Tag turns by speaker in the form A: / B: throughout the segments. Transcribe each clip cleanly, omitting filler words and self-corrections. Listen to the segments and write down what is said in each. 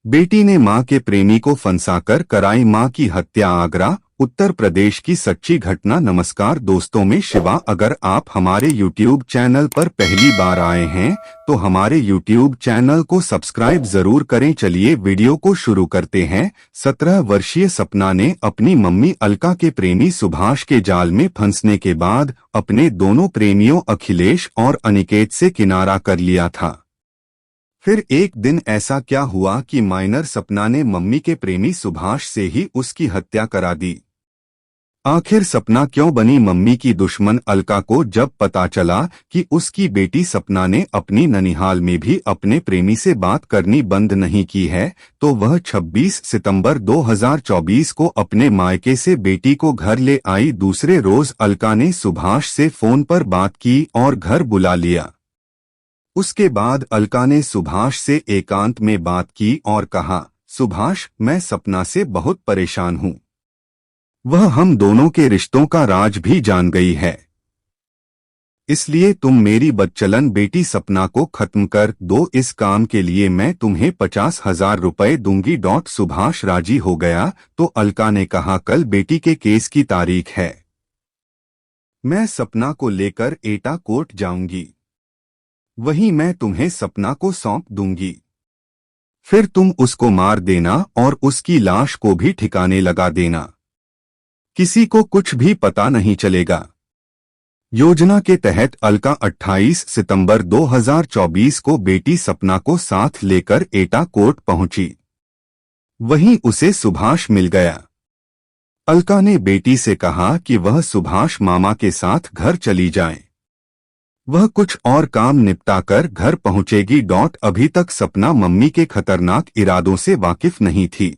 A: बेटी ने मां के प्रेमी को फंसाकर कराई मां की हत्या। आगरा, उत्तर प्रदेश की सच्ची घटना। नमस्कार दोस्तों, मैं शिवा। अगर आप हमारे YouTube चैनल पर पहली बार आए हैं तो हमारे YouTube चैनल को सब्सक्राइब जरूर करें। चलिए वीडियो को शुरू करते हैं। 17 वर्षीय सपना ने अपनी मम्मी अलका के प्रेमी सुभाष के जाल में फंसने के बाद अपने दोनों प्रेमियों अखिलेश और अनिकेत से किनारा कर लिया था। फिर एक दिन ऐसा क्या हुआ कि माइनर सपना ने मम्मी के प्रेमी सुभाष से ही उसकी हत्या करा दी। आखिर सपना क्यों बनी मम्मी की दुश्मन? अलका को जब पता चला कि उसकी बेटी सपना ने अपनी ननिहाल में भी अपने प्रेमी से बात करनी बंद नहीं की है, तो वह 26 सितंबर 2024 को अपने मायके से बेटी को घर ले आई। दूसरे रोज अलका ने सुभाष से फोन पर बात की और घर बुला लिया। उसके बाद अलका ने सुभाष से एकांत में बात की और कहा, सुभाष, मैं सपना से बहुत परेशान हूं। वह हम दोनों के रिश्तों का राज भी जान गई है। इसलिए तुम मेरी बदचलन बेटी सपना को खत्म कर दो। इस काम के लिए मैं तुम्हें 50,000 रुपए दूंगी। सुभाष राजी हो गया तो अलका ने कहा, कल बेटी के केस की तारीख है। मैं सपना को लेकर एटा कोर्ट जाऊंगी। वहीं मैं तुम्हें सपना को सौंप दूंगी। फिर तुम उसको मार देना और उसकी लाश को भी ठिकाने लगा देना। किसी को कुछ भी पता नहीं चलेगा। योजना के तहत अलका 28 सितंबर 2024 को बेटी सपना को साथ लेकर एटा कोर्ट पहुंची। वहीं उसे सुभाष मिल गया। अलका ने बेटी से कहा कि वह सुभाष मामा के साथ घर चली जाए। वह कुछ और काम निपटाकर घर पहुंचेगी। अभी तक सपना मम्मी के खतरनाक इरादों से वाकिफ नहीं थी।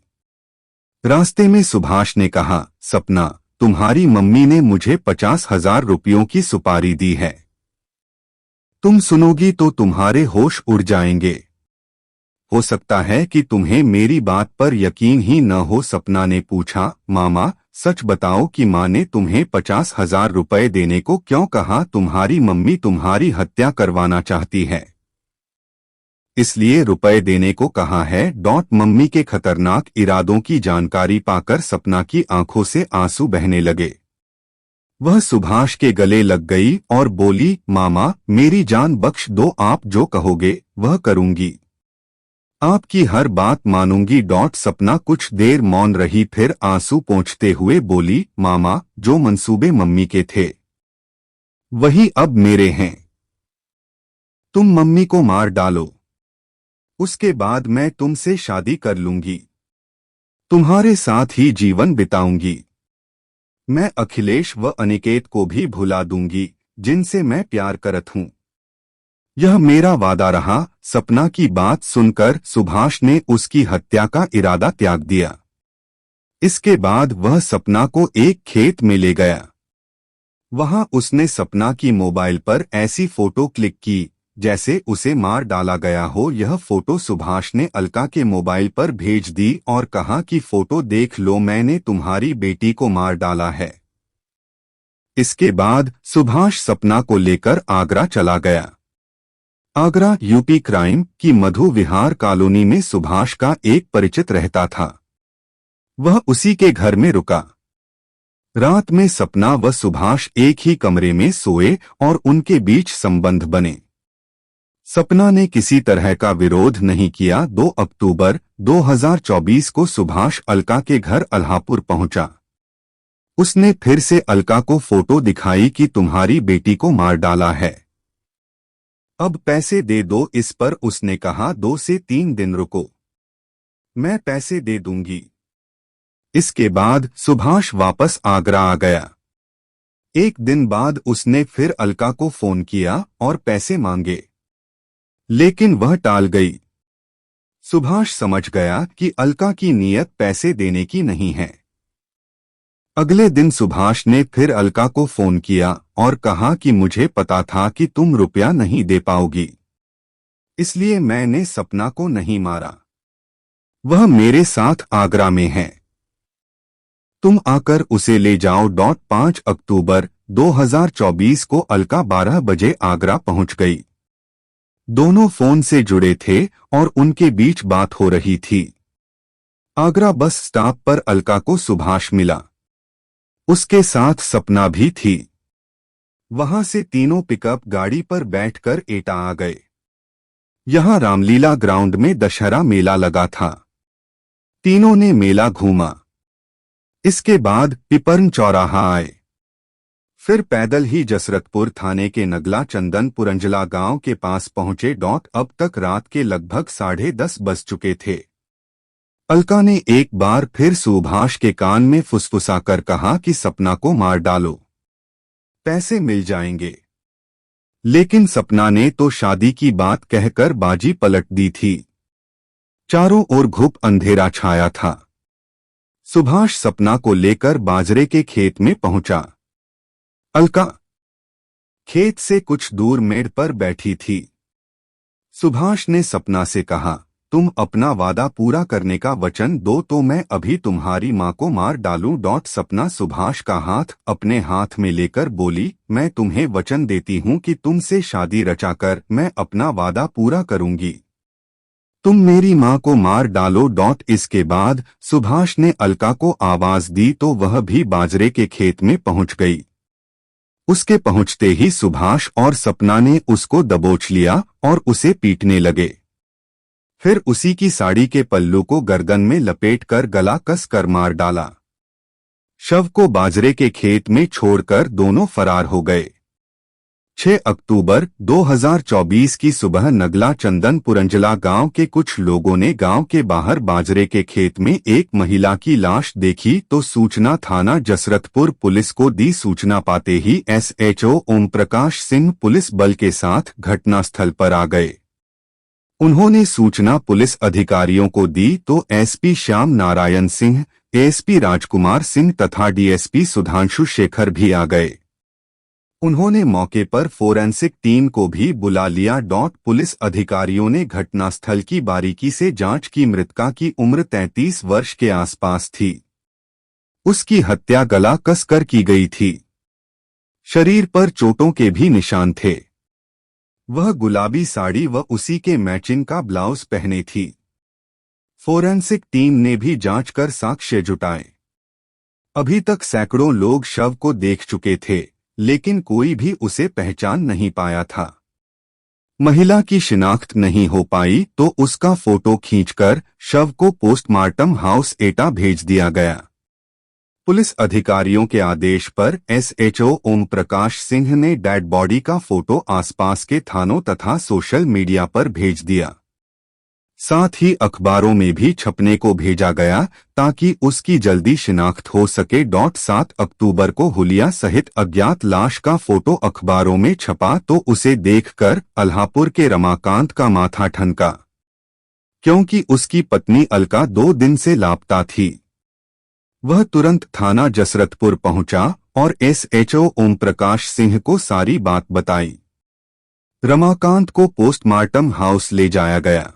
A: रास्ते में सुभाष ने कहा, सपना, तुम्हारी मम्मी ने मुझे 50,000 रुपयों की सुपारी दी है। तुम सुनोगी तो तुम्हारे होश उड़ जाएंगे। हो सकता है कि तुम्हें मेरी बात पर यकीन ही न हो। सपना ने पूछा, मामा, सच बताओ कि माँ ने तुम्हें 50,000 रुपए देने को क्यों कहा? तुम्हारी मम्मी तुम्हारी हत्या करवाना चाहती है, इसलिए रुपए देने को कहा है। मम्मी के खतरनाक इरादों की जानकारी पाकर सपना की आंखों से आंसू बहने लगे। वह सुभाष के गले लग गई और बोली, मामा, मेरी जान बख्श दो। आप जो कहोगे वह करूंगी। आपकी हर बात मानूंगी। सपना कुछ देर मौन रही, फिर आंसू पोंछते हुए बोली, मामा, जो मंसूबे मम्मी के थे वही अब मेरे हैं। तुम मम्मी को मार डालो, उसके बाद मैं तुमसे शादी कर लूंगी। तुम्हारे साथ ही जीवन बिताऊंगी। मैं अखिलेश व अनिकेत को भी भुला दूंगी, जिनसे मैं प्यार करत हूं। यह मेरा वादा रहा। सपना की बात सुनकर सुभाष ने उसकी हत्या का इरादा त्याग दिया। इसके बाद वह सपना को एक खेत में ले गया। वहां उसने सपना की मोबाइल पर ऐसी फोटो क्लिक की जैसे उसे मार डाला गया हो। यह फोटो सुभाष ने अलका के मोबाइल पर भेज दी और कहा कि फोटो देख लो, मैंने तुम्हारी बेटी को मार डाला है। इसके बाद सुभाष सपना को लेकर आगरा चला गया। आगरा यूपी क्राइम की मधु विहार कॉलोनी में सुभाष का एक परिचित रहता था। वह उसी के घर में रुका। रात में सपना व सुभाष एक ही कमरे में सोए और उनके बीच संबंध बने। सपना ने किसी तरह का विरोध नहीं किया। 2 अक्टूबर 2024 को सुभाष अलका के घर अल्हापुर पहुंचा। उसने फिर से अलका को फोटो दिखाई कि तुम्हारी बेटी को मार डाला है, अब पैसे दे दो। इस पर उसने कहा, 2 से 3 दिन रुको, मैं पैसे दे दूंगी। इसके बाद सुभाष वापस आगरा आ गया। एक दिन बाद उसने फिर अलका को फोन किया और पैसे मांगे, लेकिन वह टाल गई। सुभाष समझ गया कि अलका की नीयत पैसे देने की नहीं है। अगले दिन सुभाष ने फिर अलका को फोन किया और कहा कि मुझे पता था कि तुम रुपया नहीं दे पाओगी, इसलिए मैंने सपना को नहीं मारा। वह मेरे साथ आगरा में है, तुम आकर उसे ले जाओ। 5 अक्टूबर 2024 को अलका 12 बजे आगरा पहुंच गई। दोनों फोन से जुड़े थे और उनके बीच बात हो रही थी। आगरा बस स्टॉप पर अलका को सुभाष मिला। उसके साथ सपना भी थी। वहां से तीनों पिकअप गाड़ी पर बैठकर एटा आ गए। यहां रामलीला ग्राउंड में दशहरा मेला लगा था। तीनों ने मेला घूमा। इसके बाद पिपर्ण चौराहा आए। फिर पैदल ही जसरतपुर थाने के नगला चंदन पुरंजला गांव के पास पहुंचे। अब तक रात के लगभग 10:30 बज चुके थे। अलका ने एक बार फिर सुभाष के कान में फुसफुसाकर कहा कि सपना को मार डालो, पैसे मिल जाएंगे। लेकिन सपना ने तो शादी की बात कहकर बाजी पलट दी थी। चारों ओर घुप अंधेरा छाया था। सुभाष सपना को लेकर बाजरे के खेत में पहुंचा। अलका खेत से कुछ दूर मेड़ पर बैठी थी। सुभाष ने सपना से कहा, तुम अपना वादा पूरा करने का वचन दो तो मैं अभी तुम्हारी मां को मार डालूं। सपना सुभाष का हाथ अपने हाथ में लेकर बोली, मैं तुम्हें वचन देती हूं कि तुमसे शादी रचाकर मैं अपना वादा पूरा करूंगी। तुम मेरी मां को मार डालो। इसके बाद सुभाष ने अलका को आवाज दी तो वह भी बाजरे के खेत में पहुंच गई। उसके पहुंचते ही सुभाष और सपना ने उसको दबोच लिया और उसे पीटने लगे। फिर उसी की साड़ी के पल्लू को गर्दन में लपेटकर गला कस कर मार डाला। शव को बाजरे के खेत में छोड़कर दोनों फरार हो गए। 6 अक्टूबर 2024 की सुबह नगला चंदन पुरंजला गांव के कुछ लोगों ने गांव के बाहर बाजरे के खेत में एक महिला की लाश देखी तो सूचना थाना जसरतपुर पुलिस को दी। सूचना पाते ही SHO ओम प्रकाश सिंह पुलिस बल के साथ घटनास्थल पर आ गए। उन्होंने सूचना पुलिस अधिकारियों को दी तो SP श्याम नारायण सिंह, ASP राजकुमार सिंह तथा DSP सुधांशु शेखर भी आ गए। उन्होंने मौके पर फोरेंसिक टीम को भी बुला लिया। पुलिस अधिकारियों ने घटनास्थल की बारीकी से जांच की। मृतका की उम्र 33 वर्ष के आसपास थी। उसकी हत्या गला कसकर की गई थी। शरीर पर चोटों के भी निशान थे। वह गुलाबी साड़ी व उसी के मैचिंग का ब्लाउज पहने थी। फोरेंसिक टीम ने भी जांच कर साक्ष्य जुटाए। अभी तक सैकड़ों लोग शव को देख चुके थे, लेकिन कोई भी उसे पहचान नहीं पाया था। महिला की शिनाख्त नहीं हो पाई तो उसका फोटो खींचकर शव को पोस्टमार्टम हाउस एटा भेज दिया गया। पुलिस अधिकारियों के आदेश पर SHO ओम प्रकाश सिंह ने डेड बॉडी का फोटो आसपास के थानों तथा सोशल मीडिया पर भेज दिया। साथ ही अखबारों में भी छपने को भेजा गया ताकि उसकी जल्दी शिनाख्त हो सके। 7 अक्टूबर को हुलिया सहित अज्ञात लाश का फोटो अखबारों में छपा तो उसे देखकर अल्हापुर के रमाकांत का माथा ठनका, क्योंकि उसकी पत्नी अलका 2 दिन से लापता थी। वह तुरंत थाना जसरतपुर पहुंचा और SHO ओम प्रकाश सिंह को सारी बात बताई। रमाकांत को पोस्टमार्टम हाउस ले जाया गया।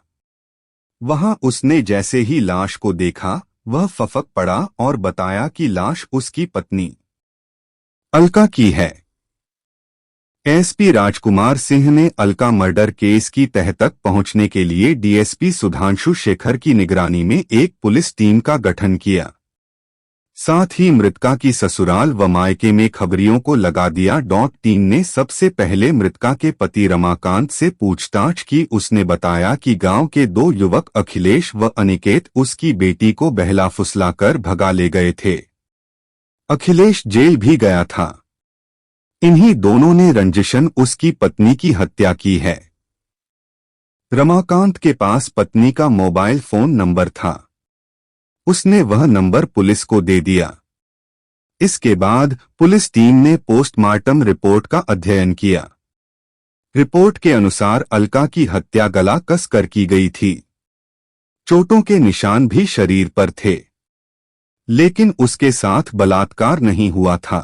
A: वहां उसने जैसे ही लाश को देखा वह फफक पड़ा और बताया कि लाश उसकी पत्नी अलका की है। SP राजकुमार सिंह ने अलका मर्डर केस की तह तक पहुंचने के लिए DSP सुधांशु शेखर की निगरानी में एक पुलिस टीम का गठन किया। साथ ही मृतका की ससुराल व मायके में खबरियों को लगा दिया। टीम ने सबसे पहले मृतका के पति रमाकांत से पूछताछ की। उसने बताया कि गांव के 2 युवक अखिलेश व अनिकेत उसकी बेटी को बहला फुसलाकर भगा ले गए थे। अखिलेश जेल भी गया था। इन्हीं दोनों ने रंजिशन उसकी पत्नी की हत्या की है। रमाकांत के पास पत्नी का मोबाइल फोन नंबर था। उसने वह नंबर पुलिस को दे दिया। इसके बाद पुलिस टीम ने पोस्टमार्टम रिपोर्ट का अध्ययन किया। रिपोर्ट के अनुसार अलका की हत्या गला कसकर की गई थी। चोटों के निशान भी शरीर पर थे, लेकिन उसके साथ बलात्कार नहीं हुआ था।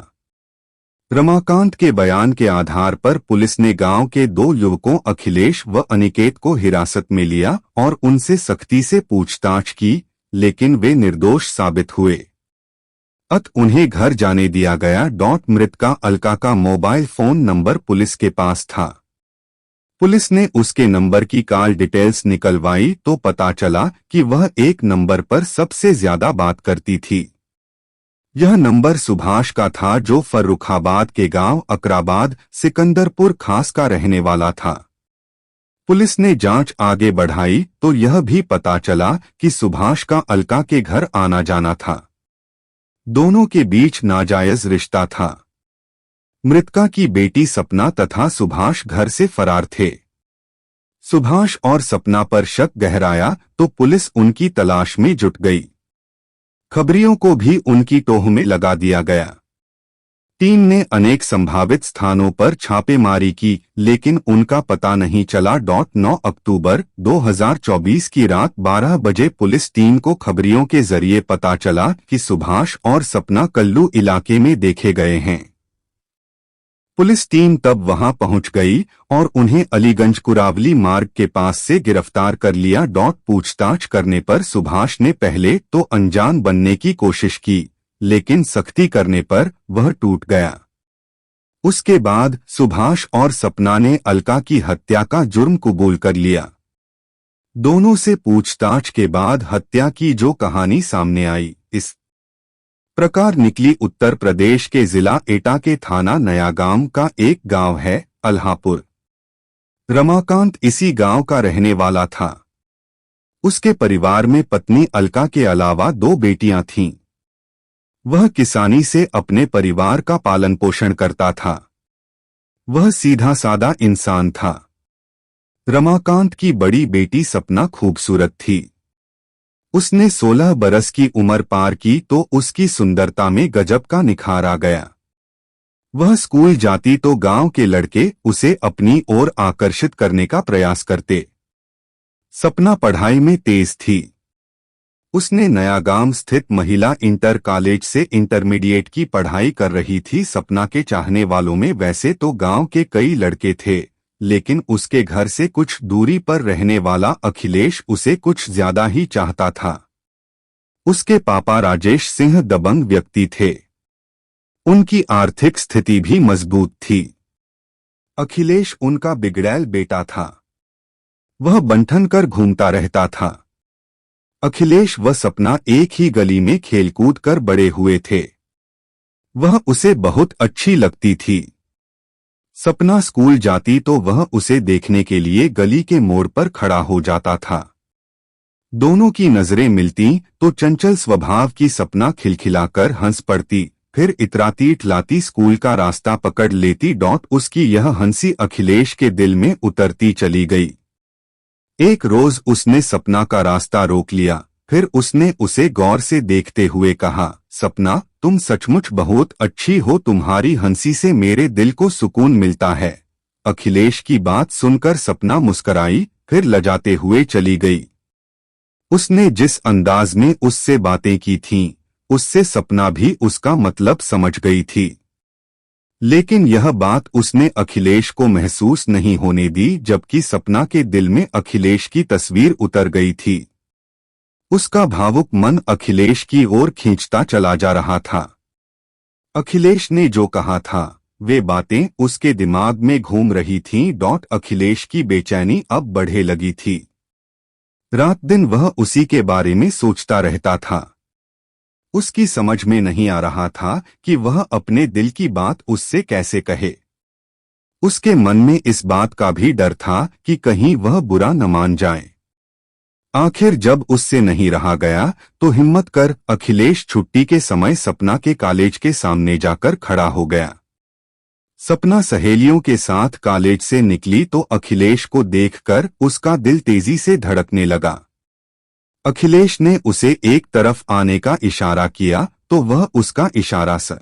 A: रमाकांत के बयान के आधार पर पुलिस ने गांव के 2 युवकों अखिलेश व अनिकेत को हिरासत में लिया और उनसे सख्ती से पूछताछ की, लेकिन वे निर्दोष साबित हुए। उन्हें घर जाने दिया गया। मृतका अलका का मोबाइल फोन नंबर पुलिस के पास था। पुलिस ने उसके नंबर की कॉल डिटेल्स निकलवाई तो पता चला कि वह एक नंबर पर सबसे ज्यादा बात करती थी। यह नंबर सुभाष का था, जो फर्रुखाबाद के गांव अकराबाद सिकंदरपुर खास का रहने वाला था। पुलिस ने जांच आगे बढ़ाई तो यह भी पता चला कि सुभाष का अलका के घर आना जाना था। दोनों के बीच नाजायज रिश्ता था। मृतका की बेटी सपना तथा सुभाष घर से फरार थे। सुभाष और सपना पर शक गहराया तो पुलिस उनकी तलाश में जुट गई। खबरियों को भी उनकी टोह में लगा दिया गया। टीम ने अनेक संभावित स्थानों पर छापेमारी की, लेकिन उनका पता नहीं चला। 9 अक्टूबर 2024 की रात 12 बजे पुलिस टीम को खबरियों के जरिए पता चला कि सुभाष और सपना कल्लू इलाके में देखे गए हैं। पुलिस टीम तब वहां पहुंच गई और उन्हें अलीगंज कुरावली मार्ग के पास से गिरफ्तार कर लिया। पूछताछ करने पर सुभाष ने पहले तो अनजान बनने की कोशिश की, लेकिन सख्ती करने पर वह टूट गया। उसके बाद सुभाष और सपना ने अलका की हत्या का जुर्म कबूल कर लिया। दोनों से पूछताछ के बाद हत्या की जो कहानी सामने आई, इस प्रकार निकली। उत्तर प्रदेश के जिला एटा के थाना नयागाम का एक गांव है अल्हापुर। रमाकांत इसी गांव का रहने वाला था। उसके परिवार में पत्नी अलका के अलावा 2 बेटियां थीं। वह किसानी से अपने परिवार का पालन पोषण करता था। वह सीधा सादा इंसान था। रमाकांत की बड़ी बेटी सपना खूबसूरत थी। उसने 16 बरस की उम्र पार की तो उसकी सुंदरता में गजब का निखार आ गया। वह स्कूल जाती तो गांव के लड़के उसे अपनी ओर आकर्षित करने का प्रयास करते। सपना पढ़ाई में तेज थी। उसने नयागाम स्थित महिला इंटर कॉलेज से इंटरमीडिएट की पढ़ाई कर रही थी। सपना के चाहने वालों में वैसे तो गांव के कई लड़के थे, लेकिन उसके घर से कुछ दूरी पर रहने वाला अखिलेश उसे कुछ ज्यादा ही चाहता था। उसके पापा राजेश सिंह दबंग व्यक्ति थे। उनकी आर्थिक स्थिति भी मजबूत थी। अखिलेश उनका बिगड़ैल बेटा था। वह बंठन कर घूमता रहता था। अखिलेश व सपना एक ही गली में खेलकूद कर बड़े हुए थे। वह उसे बहुत अच्छी लगती थी। सपना स्कूल जाती तो वह उसे देखने के लिए गली के मोड़ पर खड़ा हो जाता था। दोनों की नजरें मिलती तो चंचल स्वभाव की सपना खिलखिलाकर हंस पड़ती, फिर इतराती इठलाती स्कूल का रास्ता पकड़ लेती। उसकी यह हंसी अखिलेश के दिल में उतरती चली गई। एक रोज उसने सपना का रास्ता रोक लिया। फिर उसने उसे गौर से देखते हुए कहा, सपना, तुम सचमुच बहुत अच्छी हो। तुम्हारी हंसी से मेरे दिल को सुकून मिलता है। अखिलेश की बात सुनकर सपना मुस्कराई, फिर लजाते हुए चली गई। उसने जिस अंदाज में उससे बातें की थीं, उससे सपना भी उसका मतलब समझ गई थी। लेकिन यह बात उसने अखिलेश को महसूस नहीं होने दी, जबकि सपना के दिल में अखिलेश की तस्वीर उतर गई थी। उसका भावुक मन अखिलेश की ओर खींचता चला जा रहा था। अखिलेश ने जो कहा था वे बातें उसके दिमाग में घूम रही थीं। अखिलेश की बेचैनी अब बढ़े लगी थी। रात दिन वह उसी के बारे में सोचता रहता था। उसकी समझ में नहीं आ रहा था कि वह अपने दिल की बात उससे कैसे कहे। उसके मन में इस बात का भी डर था कि कहीं वह बुरा न मान जाए। आखिर जब उससे नहीं रहा गया तो हिम्मत कर अखिलेश छुट्टी के समय सपना के कॉलेज के सामने जाकर खड़ा हो गया। सपना सहेलियों के साथ कॉलेज से निकली तो अखिलेश को देखकर उसका दिल तेजी से धड़कने लगा। अखिलेश ने उसे एक तरफ आने का इशारा किया तो वह उसका इशारा स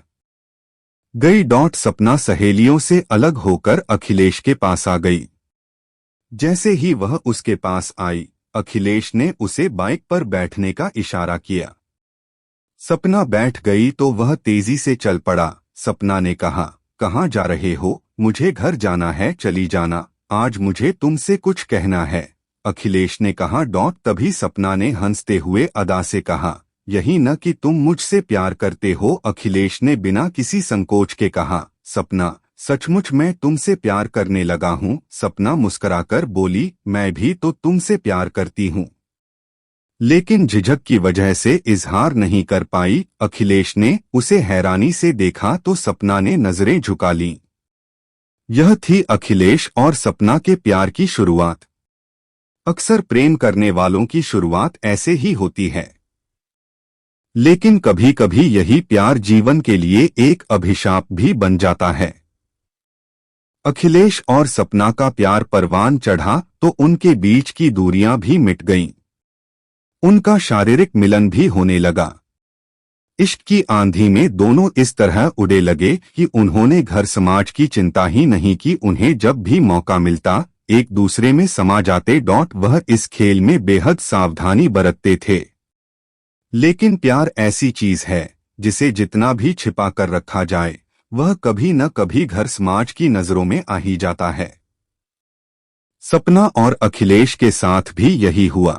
A: गई। सपना सहेलियों से अलग होकर अखिलेश के पास आ गई। जैसे ही वह उसके पास आई, अखिलेश ने उसे बाइक पर बैठने का इशारा किया। सपना बैठ गई तो वह तेजी से चल पड़ा। सपना ने कहा, कहाँ जा रहे हो? मुझे घर जाना है, चली जाना। आज मुझे तुमसे कुछ कहना है। अखिलेश ने कहा। तभी सपना ने हंसते हुए अदा से कहा, यही न कि तुम मुझसे प्यार करते हो? अखिलेश ने बिना किसी संकोच के कहा। सपना, सचमुच मैं तुमसे प्यार करने लगा हूँ, सपना मुस्कुराकर बोली। मैं भी तो तुमसे प्यार करती हूँ, लेकिन झिझक की वजह से इजहार नहीं कर पाई। अखिलेश ने उसे हैरानी से देखा तो सपना ने नजरें झुका लीं। यह थी अखिलेश और सपना के प्यार की शुरुआत। अक्सर प्रेम करने वालों की शुरुआत ऐसे ही होती है, लेकिन कभी कभी यही प्यार जीवन के लिए एक अभिशाप भी बन जाता है। अखिलेश और सपना का प्यार परवान चढ़ा तो उनके बीच की दूरियां भी मिट गईं। उनका शारीरिक मिलन भी होने लगा। इश्क की आंधी में दोनों इस तरह उड़े लगे कि उन्होंने घर समाज की चिंता ही नहीं की। उन्हें जब भी मौका मिलता एक दूसरे में समा जाते। वह इस खेल में बेहद सावधानी बरतते थे। लेकिन प्यार ऐसी चीज है जिसे जितना भी छिपा कर रखा जाए, वह कभी न कभी घर समाज की नजरों में आ ही जाता है। सपना और अखिलेश के साथ भी यही हुआ।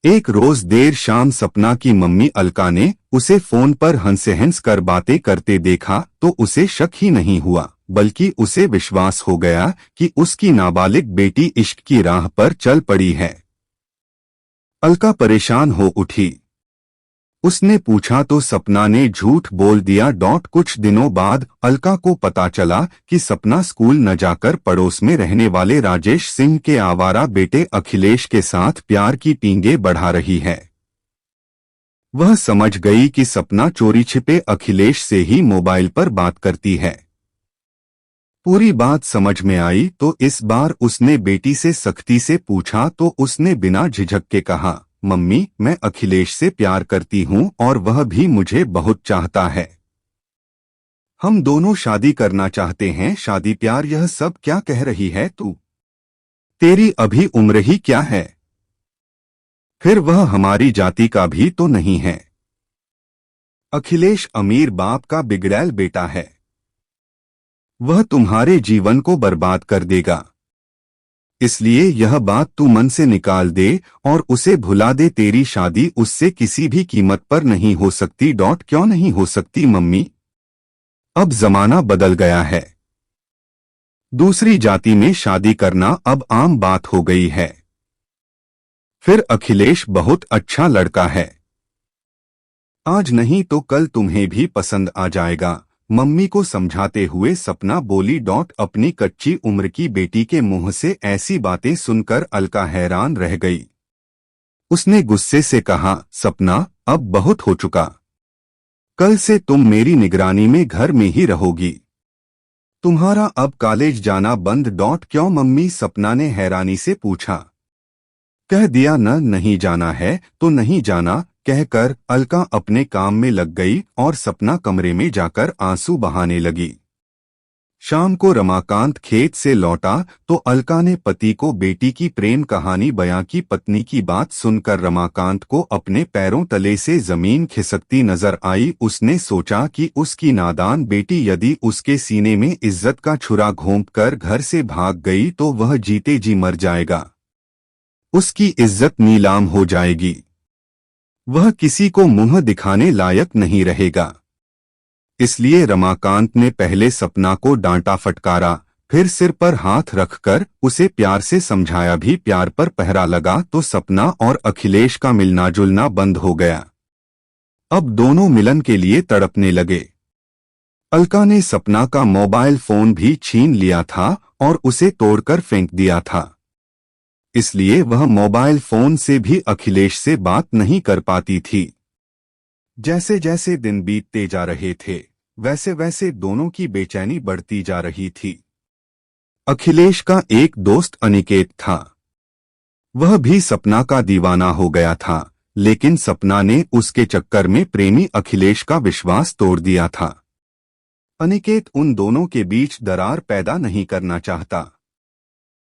A: एक रोज देर शाम सपना की मम्मी अलका ने उसे फोन पर हंस कर बातें करते देखा तो उसे शक ही नहीं हुआ, बल्कि उसे विश्वास हो गया कि उसकी नाबालिग बेटी इश्क की राह पर चल पड़ी है। अलका परेशान हो उठी। उसने पूछा तो सपना ने झूठ बोल दिया। कुछ दिनों बाद अलका को पता चला कि सपना स्कूल न जाकर पड़ोस में रहने वाले राजेश सिंह के आवारा बेटे अखिलेश के साथ प्यार की पींगे बढ़ा रही है। वह समझ गई कि सपना चोरी छिपे अखिलेश से ही मोबाइल पर बात करती है। पूरी बात समझ में आई तो इस बार उसने बेटी से सख्ती से पूछा तो उसने बिना झिझक के कहा, मम्मी, मैं अखिलेश से प्यार करती हूँ और वह भी मुझे बहुत चाहता है। हम दोनों शादी करना चाहते हैं। शादी प्यार यह सब क्या कह रही है तू? तेरी अभी उम्र ही क्या है? फिर वह हमारी जाति का भी तो नहीं है। अखिलेश अमीर बाप का बिगड़ैल बेटा है। वह तुम्हारे जीवन को बर्बाद कर देगा। इसलिए यह बात तू मन से निकाल दे और उसे भुला दे। तेरी शादी उससे किसी भी कीमत पर नहीं हो सकती। क्यों नहीं हो सकती मम्मी? अब जमाना बदल गया है। दूसरी जाति में शादी करना अब आम बात हो गई है। फिर अखिलेश बहुत अच्छा लड़का है। आज नहीं तो कल तुम्हें भी पसंद आ जाएगा, मम्मी को समझाते हुए सपना बोली। अपनी कच्ची उम्र की बेटी के मुंह से ऐसी बातें सुनकर अलका हैरान रह गई। उसने गुस्से से कहा, सपना, अब बहुत हो चुका। कल से तुम मेरी निगरानी में घर में ही रहोगी। तुम्हारा अब कॉलेज जाना बंद। क्यों मम्मी? सपना ने हैरानी से पूछा। कह दिया न, नहीं जाना है तो नहीं जाना, कहकर अलका अपने काम में लग गई और सपना कमरे में जाकर आंसू बहाने लगी। शाम को रमाकांत खेत से लौटा तो अलका ने पति को बेटी की प्रेम कहानी बयां की। पत्नी की बात सुनकर रमाकांत को अपने पैरों तले से जमीन खिसकती नजर आई। उसने सोचा कि उसकी नादान बेटी यदि उसके सीने में इज्जत का छुरा घोंपकर घर से भाग गई तो वह जीते जी मर जाएगा। उसकी इज्जत नीलाम हो जाएगी। वह किसी को मुंह दिखाने लायक नहीं रहेगा। इसलिए रमाकांत ने पहले सपना को डांटा फटकारा, फिर सिर पर हाथ रखकर उसे प्यार से समझाया भी। प्यार पर पहरा लगा तो सपना और अखिलेश का मिलना जुलना बंद हो गया। अब दोनों मिलन के लिए तड़पने लगे। अलका ने सपना का मोबाइल फोन भी छीन लिया था और उसे तोड़कर फेंक दिया था। इसलिए वह मोबाइल फोन से भी अखिलेश से बात नहीं कर पाती थी। जैसे जैसे दिन बीतते जा रहे थे वैसे वैसे दोनों की बेचैनी बढ़ती जा रही थी। अखिलेश का एक दोस्त अनिकेत था। वह भी सपना का दीवाना हो गया था, लेकिन सपना ने उसके चक्कर में प्रेमी अखिलेश का विश्वास तोड़ दिया था। अनिकेत उन दोनों के बीच दरार पैदा नहीं करना चाहता।